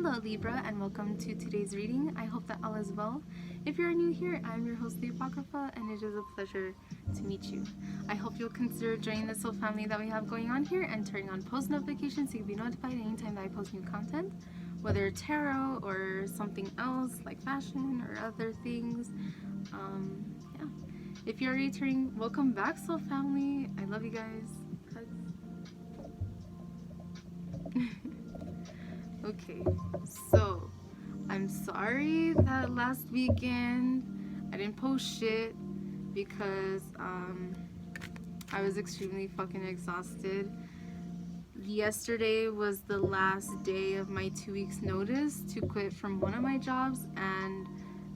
Hello Libra, and welcome to today's reading. I hope that all is well. If you're new here, I'm your host LeeApocrypha, and it is a pleasure to meet you. I hope you'll consider joining this whole family that we have going on here and turning on post notifications so you'll be notified anytime that I post new content, whether tarot or something else like fashion or other things. Yeah. If you're returning, welcome back, soul family. I love you guys. Okay, so I'm sorry that last weekend I didn't post shit because I was extremely fucking exhausted. Yesterday was the last day of my 2 weeks notice to quit from one of my jobs, and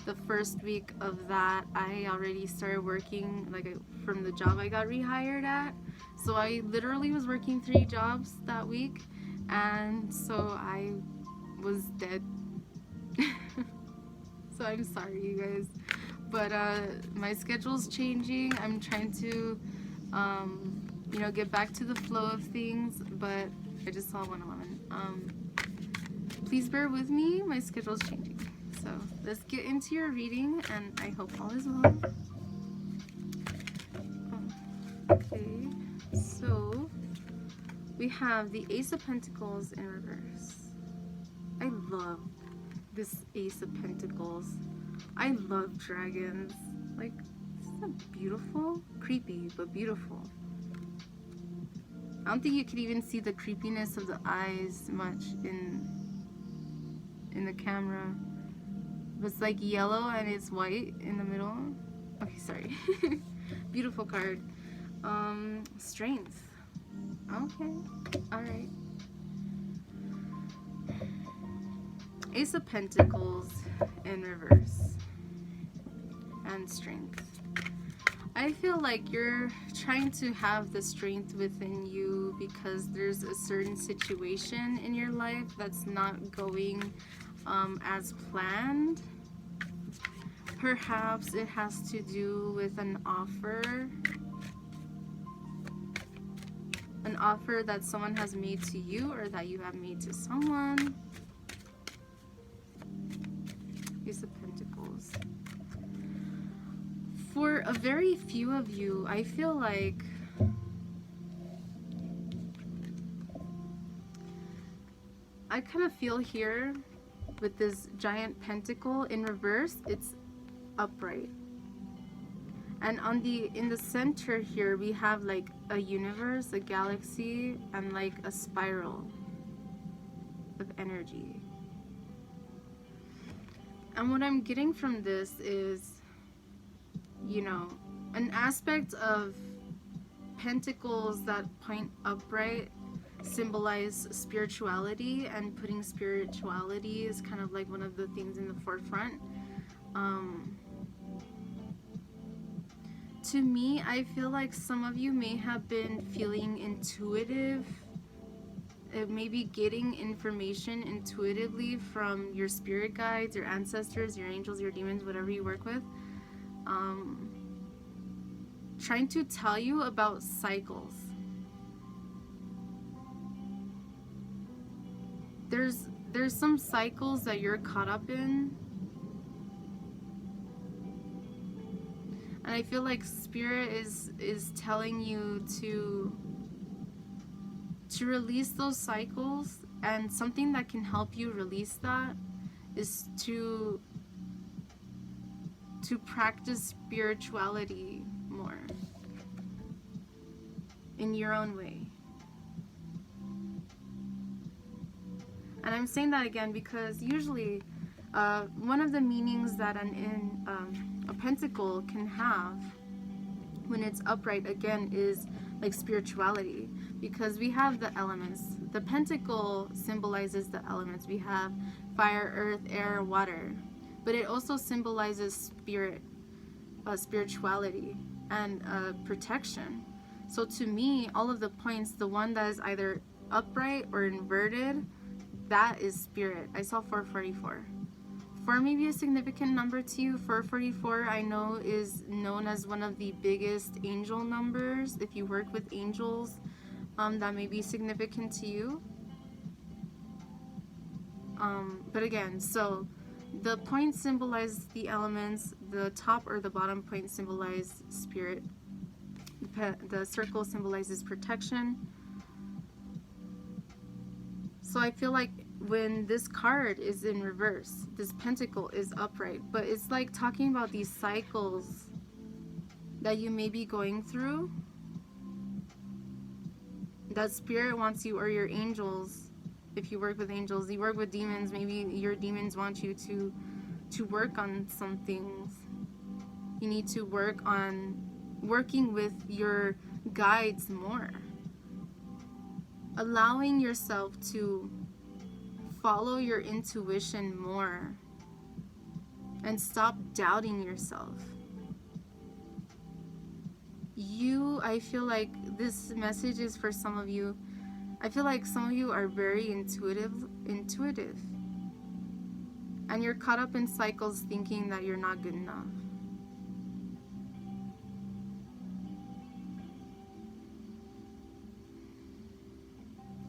the first week of that I already started working from the job I got rehired at. So I literally was working 3 jobs that week, and so I was dead. So I'm sorry, you guys, but my schedule's changing. I'm trying to get back to the flow of things, but I just saw 111. Please bear with me, my schedule's changing. So let's get into your reading, and I hope all is well. Okay, so we have the Ace of Pentacles in reverse. I love this Ace of Pentacles. I love dragons. Like, isn't that beautiful? Creepy, but beautiful. I don't think you could even see the creepiness of the eyes much in the camera. It's like yellow and it's white in the middle. Okay, sorry. Beautiful card. Strength. Okay, alright. Ace of Pentacles in reverse. And strength. I feel like you're trying to have the strength within you because there's a certain situation in your life that's not going as planned. Perhaps it has to do with an offer that someone has made to you or that you have made to someone. Ace of Pentacles. For a very few of you, I feel like I kind of feel here with this giant pentacle in reverse, it's upright. And in the center here, we have like a universe, a galaxy, and like a spiral of energy. And what I'm getting from this is, an aspect of pentacles that point upright symbolize spirituality, and putting spirituality is kind of like one of the things in the forefront. To me, I feel like some of you may have been feeling intuitive, maybe getting information intuitively from your spirit guides, your ancestors, your angels, your demons, whatever you work with, trying to tell you about cycles. There's some cycles that you're caught up in, and I feel like Spirit is telling you to release those cycles, and something that can help you release that is to practice spirituality more in your own way. And I'm saying that again because usually one of the meanings that a pentacle can have when it's upright, again, is like spirituality, because we have the elements. The pentacle symbolizes the elements. We have fire, earth, air, water, but it also symbolizes spirit, spirituality, and protection. So to me, all of the points, the one that is either upright or inverted, that is spirit. I saw 444. 4 may be a significant number to you. 444, I know, is known as one of the biggest angel numbers. If you work with angels, that may be significant to you. But again, so the points symbolize the elements, the top or the bottom point symbolize spirit, the circle symbolizes protection. So I feel like when this card is in reverse, this pentacle is upright, but it's like talking about these cycles that you may be going through, that spirit wants you, or your angels, if you work with angels, you work with demons, maybe your demons want you to work on some things. You need to work on working with your guides more, allowing yourself to follow your intuition more and stop doubting yourself. I feel like this message is for some of you. I feel like some of you are very intuitive, and you're caught up in cycles thinking that you're not good enough.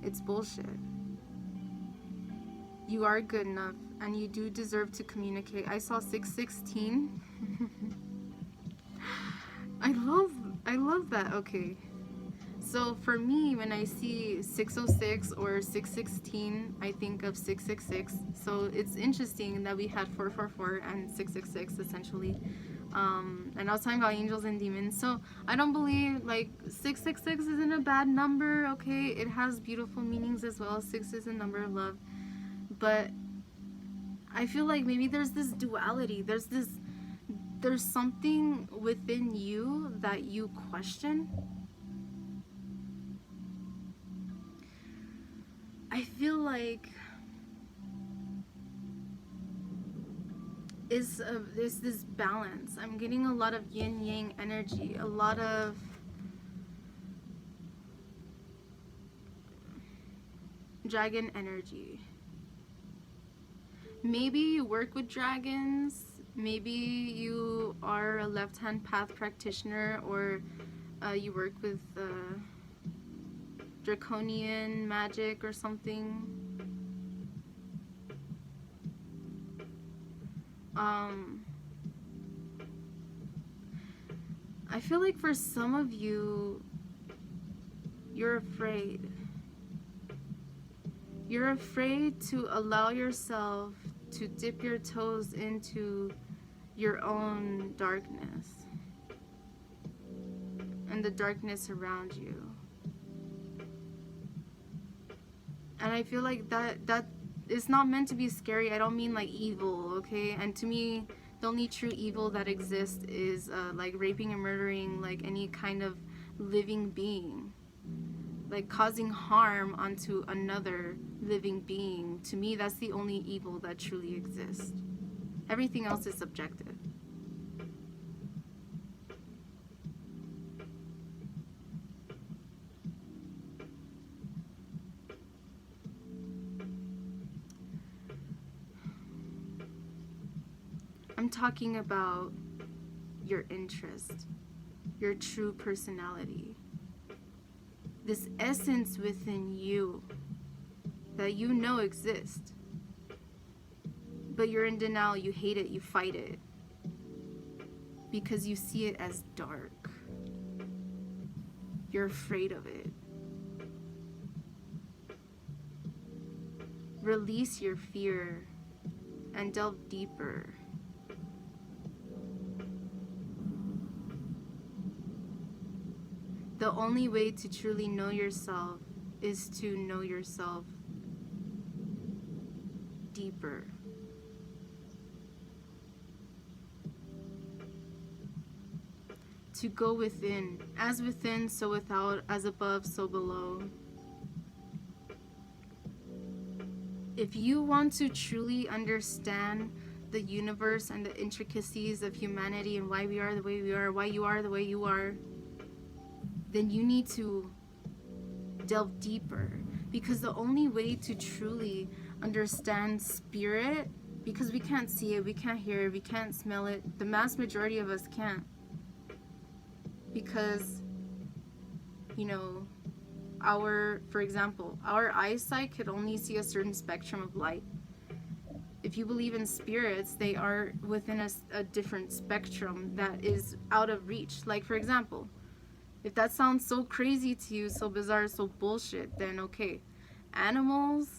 It's bullshit. You are good enough, and you do deserve to communicate. I saw 616. I love that. Okay. So for me, when I see 606 or 616, I think of 666. So it's interesting that we had 444 and 666 essentially. And I was talking about angels and demons. So I don't believe like 666 isn't a bad number. Okay, it has beautiful meanings as well. 6 is a number of love, but I feel like maybe there's this duality. There's something within you that you question. I feel like is this balance. I'm getting a lot of yin yang energy, a lot of dragon energy. Maybe you work with dragons, maybe you are a left-hand path practitioner, or you work with draconian magic or something. I feel like for some of you, you're afraid. You're afraid to allow yourself to dip your toes into your own darkness and the darkness around you. And I feel like that is not meant to be scary. I don't mean like evil, okay? And to me, the only true evil that exists is like raping and murdering like any kind of living being, like causing harm onto another living being. To me, that's the only evil that truly exists. Everything else is subjective. I'm talking about your interest, your true personality, this essence within you that you know exists, but you're in denial, you hate it, you fight it, because you see it as dark. You're afraid of it. Release your fear and delve deeper. The only way to truly know yourself is to know yourself deeper. To go within, as within, so without, as above, so below. If you want to truly understand the universe and the intricacies of humanity and why we are the way we are, why you are the way you are, then you need to delve deeper, because the only way to truly understand spirit, because we can't see it, we can't hear it, we can't smell it, the mass majority of us can't, because, you know, for example, our eyesight could only see a certain spectrum of light. if you believe in spirits, they are within a different spectrum that is out of reach. Like, for example, if that sounds so crazy to you, so bizarre, so bullshit, then okay. Animals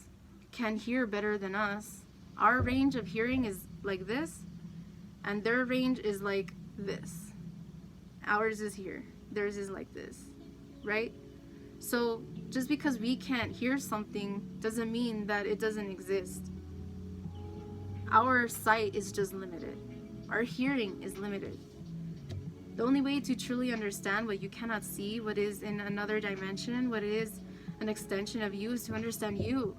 can hear better than us. Our range of hearing is like this, and their range is like this. Ours is here. Theirs is like this, right? So just because we can't hear something doesn't mean that it doesn't exist. Our sight is just limited. Our hearing is limited. The only way to truly understand what you cannot see, what is in another dimension, what is an extension of you, is to understand you.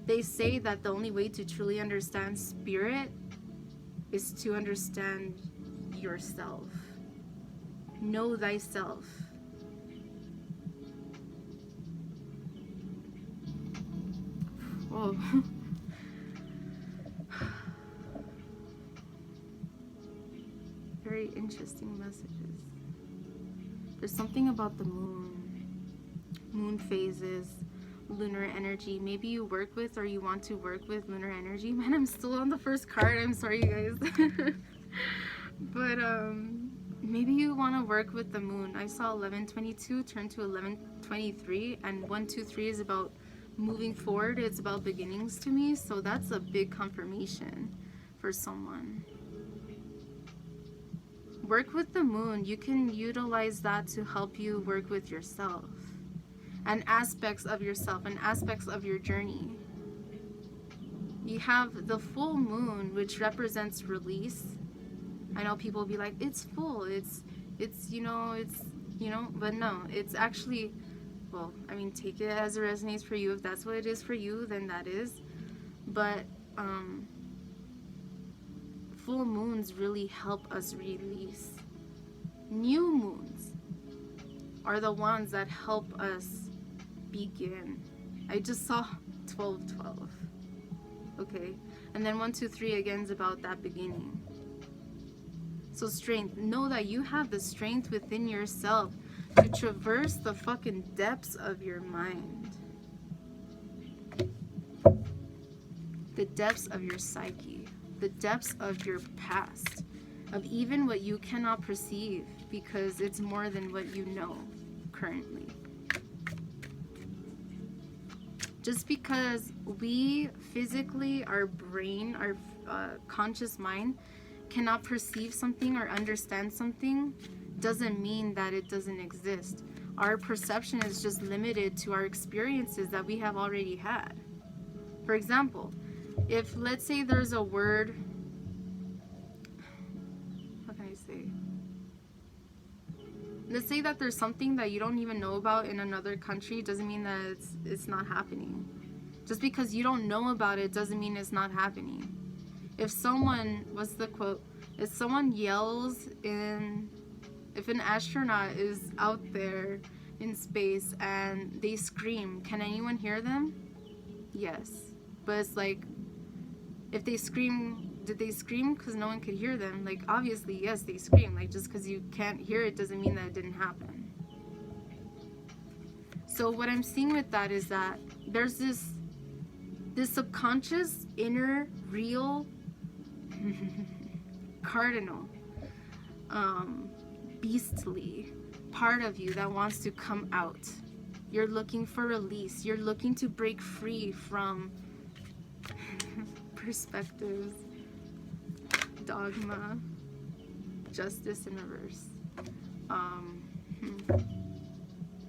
They say that the only way to truly understand spirit is to understand yourself. Know thyself. Whoa. Very interesting messages. There's something about the moon phases, lunar energy. Maybe you work with, or you want to work with lunar energy. Man, I'm still on the first card. I'm sorry, you guys. But maybe you want to work with the moon. I saw 1122 turn to 1123, and 123 is about moving forward. It's about beginnings to me. So that's a big confirmation for someone. Work with the moon. You can utilize that to help you work with yourself and aspects of yourself and aspects of your journey. You have the full moon, which represents release. I know people will be like, it's full, it's but no, it's actually, well, I mean, take it as it resonates for you. If that's what it is for you, then that is. But full moons really help us release. New moons are the ones that help us begin. I just saw 1212. Okay, and then 123 again is about that beginning. So strength, know that you have the strength within yourself to traverse the fucking depths of your mind, the depths of your psyche, the depths of your past, of even what you cannot perceive, because it's more than what you know currently. Just because we physically, our brain, our conscious mind cannot perceive something or understand something doesn't mean that it doesn't exist. Our perception is just limited to our experiences that we have already had. For example, if let's say there's a word, how can I say? Let's say that there's something that you don't even know about in another country, doesn't mean that it's not happening. Just because you don't know about it doesn't mean it's not happening. If someone, what's the quote? If someone yells if an astronaut is out there in space and they scream, can anyone hear them? Yes. But it's like, if they scream, did they scream because no one could hear them? Like, obviously, yes, they scream. Like, just because you can't hear it doesn't mean that it didn't happen. So what I'm seeing with that is that there's this subconscious, inner, real, cardinal, beastly part of you that wants to come out. You're looking for release. You're looking to break free from perspectives, dogma, justice in reverse,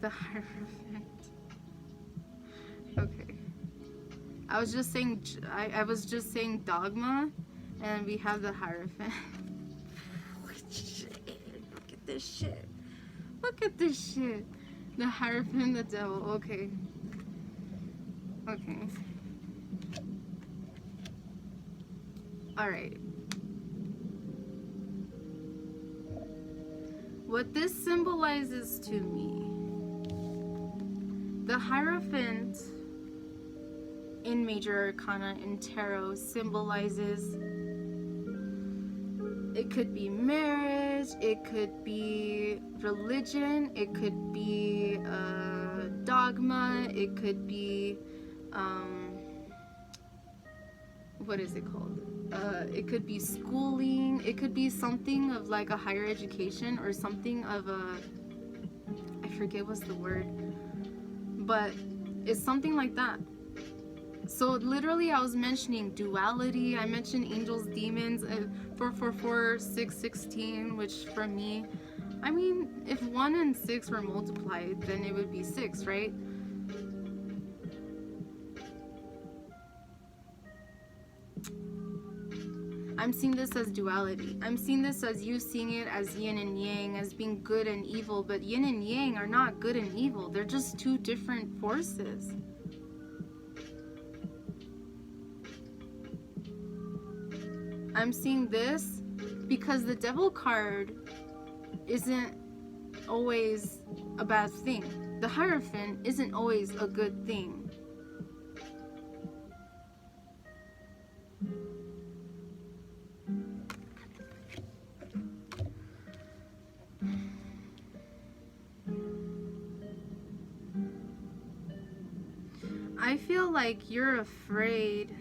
the Hierophant. Okay, I was just saying dogma, and we have the Hierophant. Look at this shit. Look at this shit. The Hierophant, the devil. Okay. Okay. Alright. What this symbolizes to me, the Hierophant in Major Arcana in Tarot symbolizes, it could be marriage, it could be religion, it could be dogma, it could be what is it called? It could be schooling. It could be something of like a higher education, or something of a, I forget what's the word, but it's something like that. So literally, I was mentioning duality. I mentioned angels, demons, 444, 616, which for me, I mean, if 1 and 6 were multiplied, then it would be 6, right? I'm seeing this as duality. I'm seeing this as you seeing it as yin and yang, as being good and evil. But yin and yang are not good and evil. They're just two different forces. I'm seeing this because the devil card isn't always a bad thing. The Hierophant isn't always a good thing. I feel like you're afraid.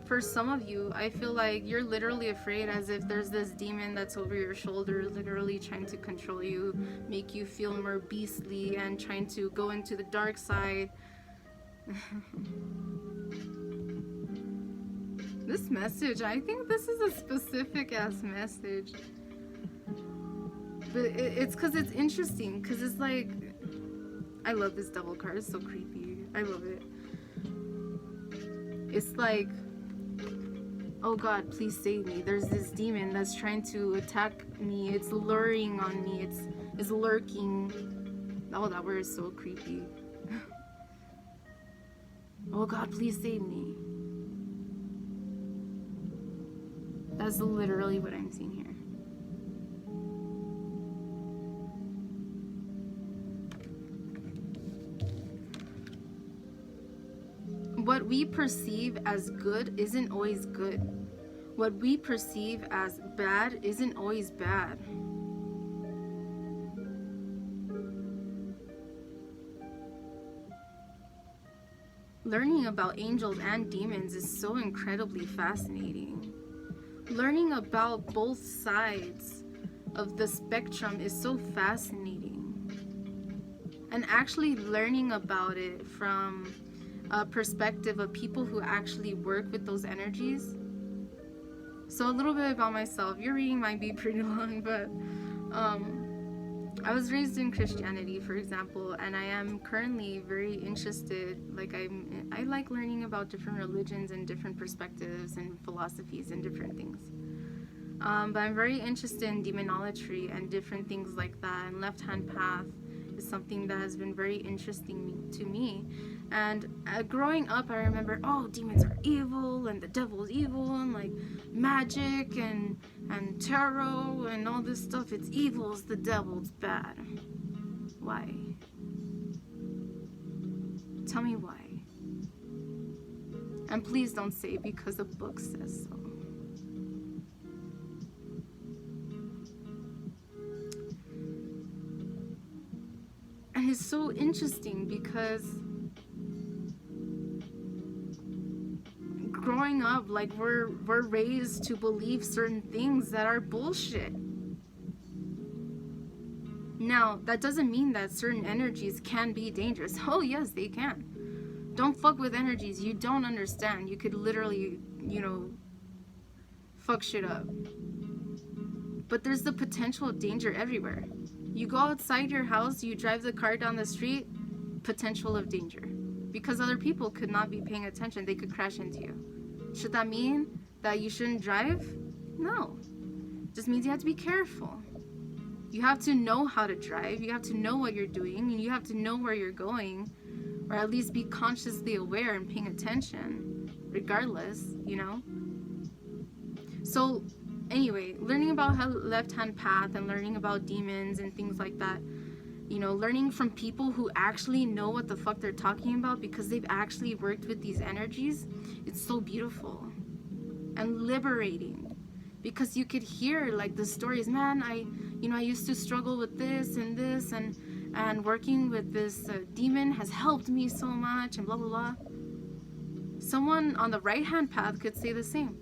For some of you, I feel like you're literally afraid, as if there's this demon that's over your shoulder, literally trying to control you, make you feel more beastly, and trying to go into the dark side. This message, I think this is a specific ass message. But it's because it's interesting, because it's like, I love this devil card, it's so creepy. I love it. It's like, oh God, please save me. There's this demon that's trying to attack me. It's luring on me. It's lurking. Oh, that word is so creepy. Oh God, please save me. That's literally what I'm seeing here. What we perceive as good isn't always good. What we perceive as bad isn't always bad. Learning about angels and demons is so incredibly fascinating. Learning about both sides of the spectrum is so fascinating. And actually learning about it from a perspective of people who actually work with those energies. So a little bit about myself. Your reading might be pretty long, but I was raised in Christianity, for example, and I am currently very interested. Like I like learning about different religions and different perspectives and philosophies and different things. But I'm very interested in demonology and different things like that. And left-hand path is something that has been very interesting to me. And growing up, I remember, oh, demons are evil, and the devil's evil, and like magic and tarot and all this stuff. It's evil, it's the devil, it's bad. Why? Tell me why. And please don't say because the book says so. And it's so interesting because growing up, like we're raised to believe certain things that are bullshit. Now, that doesn't mean that certain energies can be dangerous. Oh yes, they can. Don't fuck with energies you don't understand. You could literally, fuck shit up. But there's the potential of danger everywhere. You go outside your house, you drive the car down the street, potential of danger. Because other people could not be paying attention. They could crash into you. Should that mean that you shouldn't drive? No. Just means you have to be careful. You have to know how to drive. You have to know what you're doing. And you have to know where you're going. Or at least be consciously aware and paying attention. Regardless, So, anyway, learning about how left-hand path and learning about demons and things like that. Learning from people who actually know what the fuck they're talking about because they've actually worked with these energies. It's so beautiful and liberating because you could hear like the stories. Man, I used to struggle with this and and working with this demon has helped me so much, and blah blah blah. Someone on the right hand path could say the same.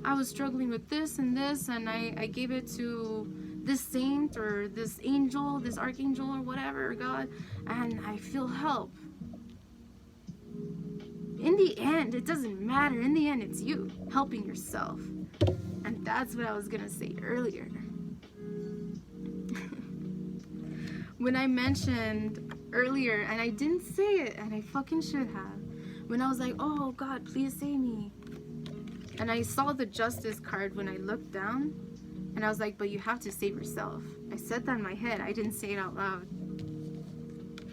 I was struggling with this and this, and I gave it to this saint or this angel, this archangel or whatever, God, and I feel help. In the end, it doesn't matter. In the end, it's you helping yourself. And that's what I was gonna say earlier. When I mentioned earlier, and I didn't say it, and I fucking should have, when I was like, oh God, please save me. And I saw the justice card when I looked down, and I was like, but you have to save yourself. I said that in my head, I didn't say it out loud.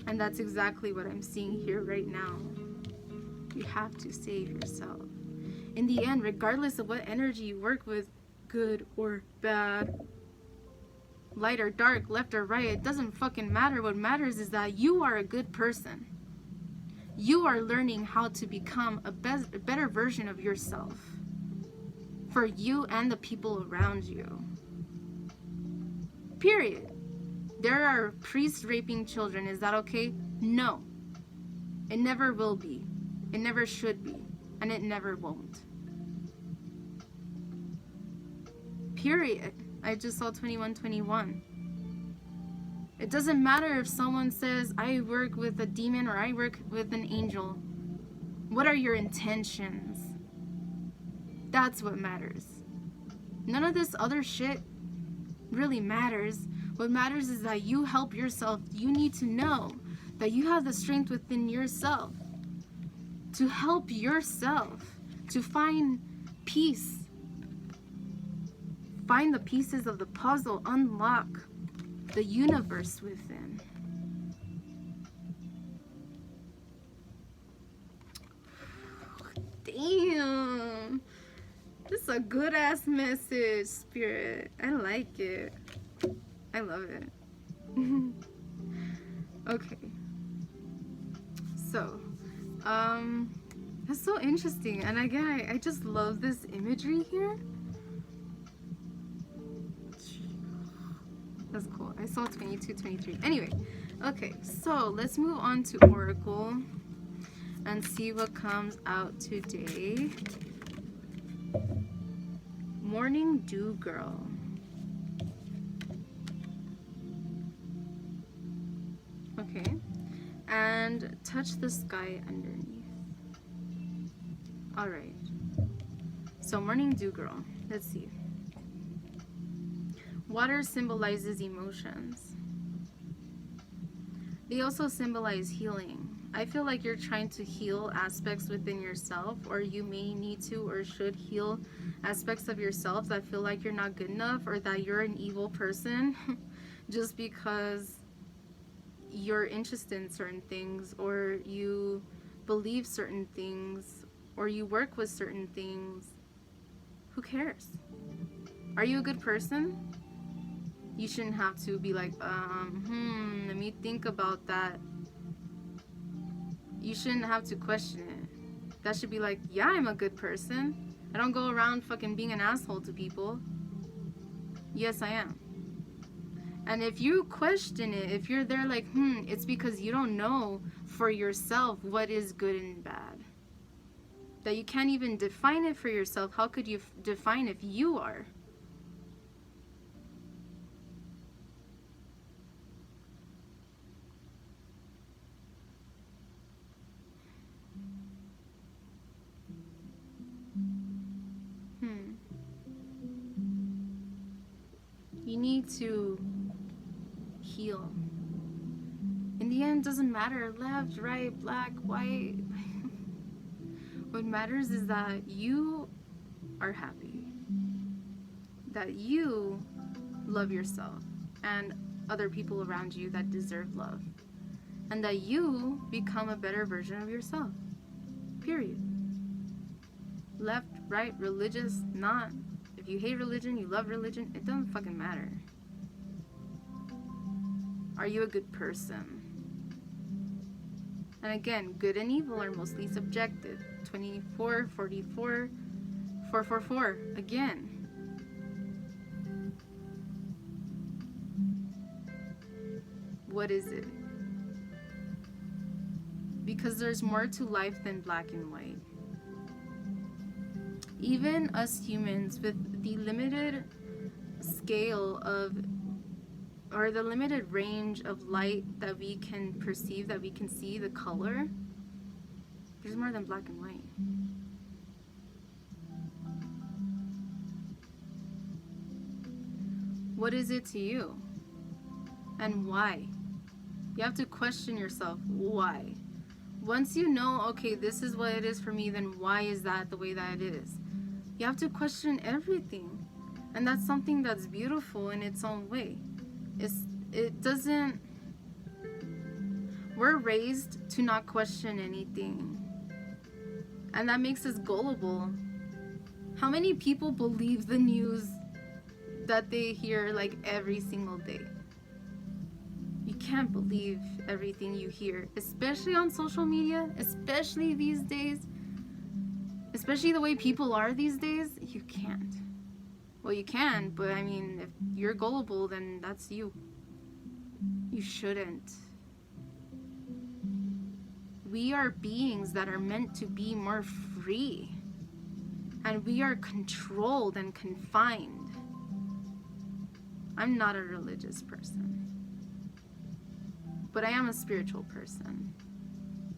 And that's exactly what I'm seeing here right now. You have to save yourself. In the end, regardless of what energy you work with, good or bad, light or dark, left or right, it doesn't fucking matter. What matters is that you are a good person. You are learning how to become a better version of yourself for you and the people around you. Period. There are priests raping children. Is that okay? No. It never will be. It never should be. And it never won't. Period. I just saw 2121. It doesn't matter if someone says, I work with a demon or I work with an angel. What are your intentions? That's what matters. None of this other shit really matters. What matters is that you help yourself. You need to know that you have the strength within yourself to help yourself, to find peace. Find the pieces of the puzzle, unlock the universe within. Damn. This is a good ass message, Spirit. I like it. I love it. Okay. So, that's so interesting. And again, I just love this imagery here. That's cool. I saw 22, 23. Anyway, okay, so let's move on to Oracle and see what comes out today. Morning Dew Girl. Okay, and touch the sky underneath. All right. So Morning Dew Girl. Let's see. Water symbolizes emotions. They also symbolize healing. I feel like you're trying to heal aspects within yourself, or you may need to or should heal aspects of yourself that feel like you're not good enough, or that you're an evil person just because you're interested in certain things, or you believe certain things, or you work with certain things. Who cares? Are you a good person? You shouldn't have to be like, let me think about that. You shouldn't have to question it. That should be like, yeah, I'm a good person. I don't go around fucking being an asshole to people. Yes, I am. And if you question it, if you're there like, it's because you don't know for yourself what is good and bad. That you can't even define it for yourself. How could you define if you are? You need to heal. In the end, it doesn't matter left, right, black, white. What matters is that you are happy. That you love yourself and other people around you that deserve love. And that you become a better version of yourself. Period. Left, right, religious, not. If you hate religion, you love religion, it doesn't fucking matter. Are you a good person? And again, good and evil are mostly subjective. 24, 44, 444. Again. What is it? because there's more to life than black and white. Even us humans, with the limited scale of, or the limited range of light that we can perceive, that we can see the color, there's more than black and white. What is it to you? And why? You have to question yourself, why? Once you know, okay, this is what it is for me, then why is that the way that it is? You have to question everything. And that's something that's beautiful in its own way. We're raised to not question anything. And that makes us gullible. How many people believe the news that they hear like every single day? You can't believe everything you hear, especially on social media, especially these days, especially the way people are these days. You can't. Well, you can, but I mean, if you're gullible, then that's you. You shouldn't. We are beings that are meant to be more free, and we are controlled and confined. I'm not a religious person, but I am a spiritual person.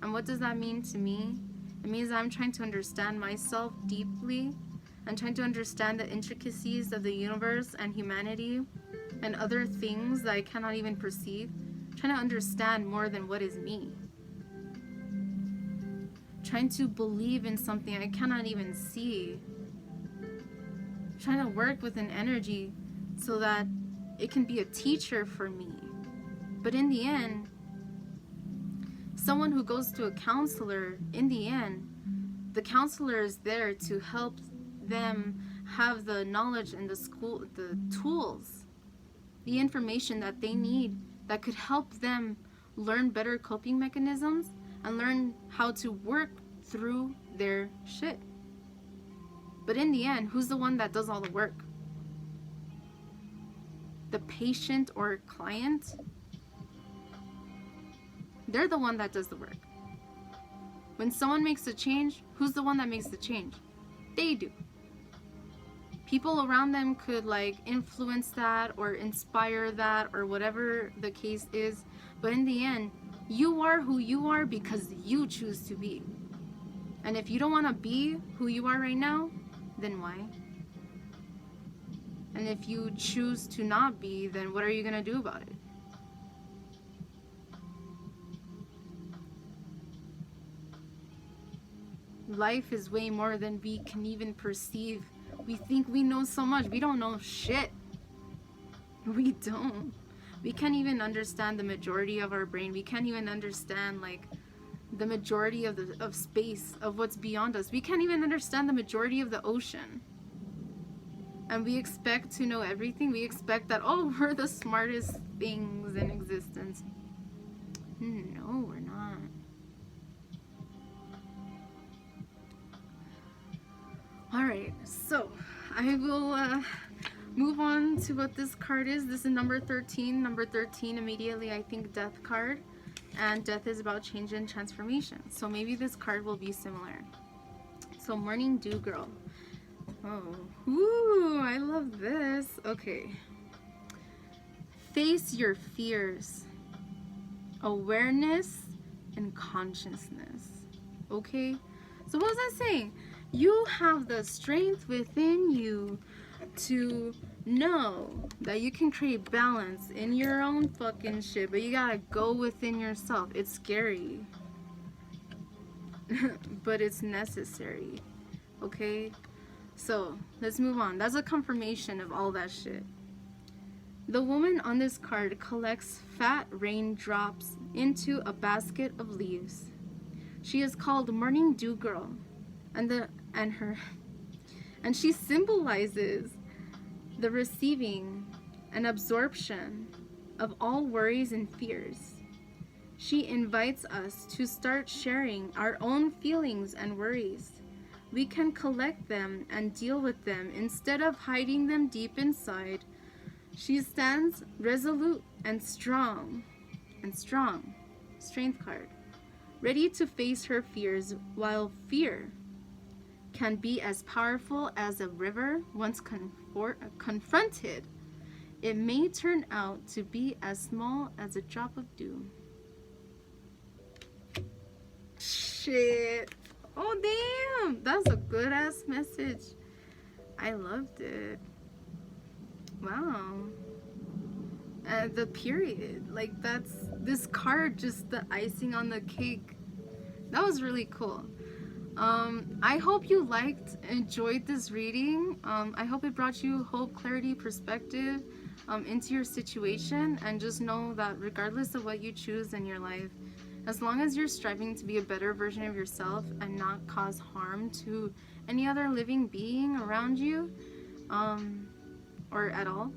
And what does that mean to me? It means I'm trying to understand myself deeply. I'm trying to understand the intricacies of the universe and humanity and other things that I cannot even perceive. I'm trying to understand more than what is me. Trying to believe in something I cannot even see. Trying to work with an energy so that it can be a teacher for me. But in the end, someone who goes to a counselor, in the end, the counselor is there to help them have the knowledge and the tools, the information that they need that could help them learn better coping mechanisms and learn how to work through their shit. But in the end, who's the one that does all the work? The patient or client? They're the one that does the work. When someone makes a change, who's the one that makes the change? They do. People around them could like influence that or inspire that or whatever the case is. But in the end, you are who you are because you choose to be. And if you don't want to be who you are right now, then why? And if you choose to not be, then what are you going to do about it? Life is way more than we can even perceive. We think we know so much. We don't know shit. We don't. We can't even understand the majority of our brain. We can't even understand like the majority of space, of what's beyond us. We can't even understand the majority of the ocean. And we expect to know everything. We expect that, oh, we're the smartest things in existence. No, we're not. Alright, so I will move on to what this card is. This is number 13. Number 13, immediately I think death card. And death is about change and transformation. So maybe this card will be similar. So Morning Dew Girl. Oh, ooh, I love this. Okay. Face your fears. Awareness and consciousness. Okay? So what was I saying? You have the strength within you to know that you can create balance in your own fucking shit, but you gotta go within yourself. It's scary. But it's necessary. Okay? So, let's move on. That's a confirmation of all that shit. The woman on this card collects fat raindrops into a basket of leaves. She is called Morning Dew Girl. And she symbolizes the receiving and absorption of all worries and fears. She invites us to start sharing our own feelings and worries. We can collect them and deal with them instead of hiding them deep inside. She stands resolute and strong. Strength card. ready to face her fears, while fear can be as powerful as a river once confronted. It may turn out to be as small as a drop of dew. Shit. Oh, damn. That's a good ass message. I loved it. Wow. The period. Like, that's this card, just the icing on the cake. That was really cool. I hope you enjoyed this reading. I hope it brought you hope, clarity, perspective into your situation, and just know that regardless of what you choose in your life, as long as you're striving to be a better version of yourself and not cause harm to any other living being around you, or at all,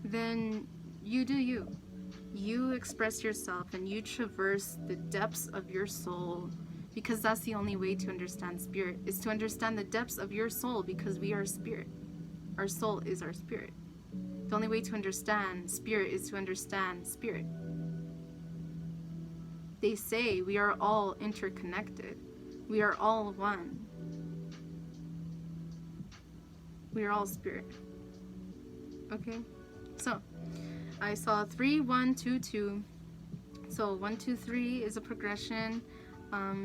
then you do you. You express yourself and you traverse the depths of your soul, because that's the only way to understand spirit, is to understand the depths of your soul, because we are spirit. Our soul is our spirit. The only way to understand spirit is to understand spirit. They say we are all interconnected. We are all one. We are all spirit. Okay? So, I saw 3, 1, 2, 2. So 1, 2, 3 is a progression.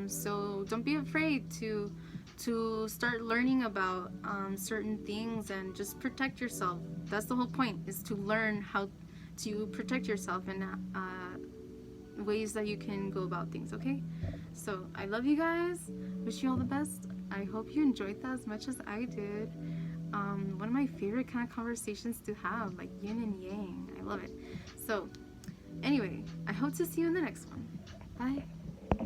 So don't be afraid to start learning about certain things and just protect yourself. That's the whole point, is to learn how to protect yourself and ways that you can go about things. Okay, so I love you guys, wish you all the best. I hope you enjoyed that as much as I did. One of my favorite kind of conversations to have, like yin and yang. I love it. So anyway, I hope to see you in the next one. Bye.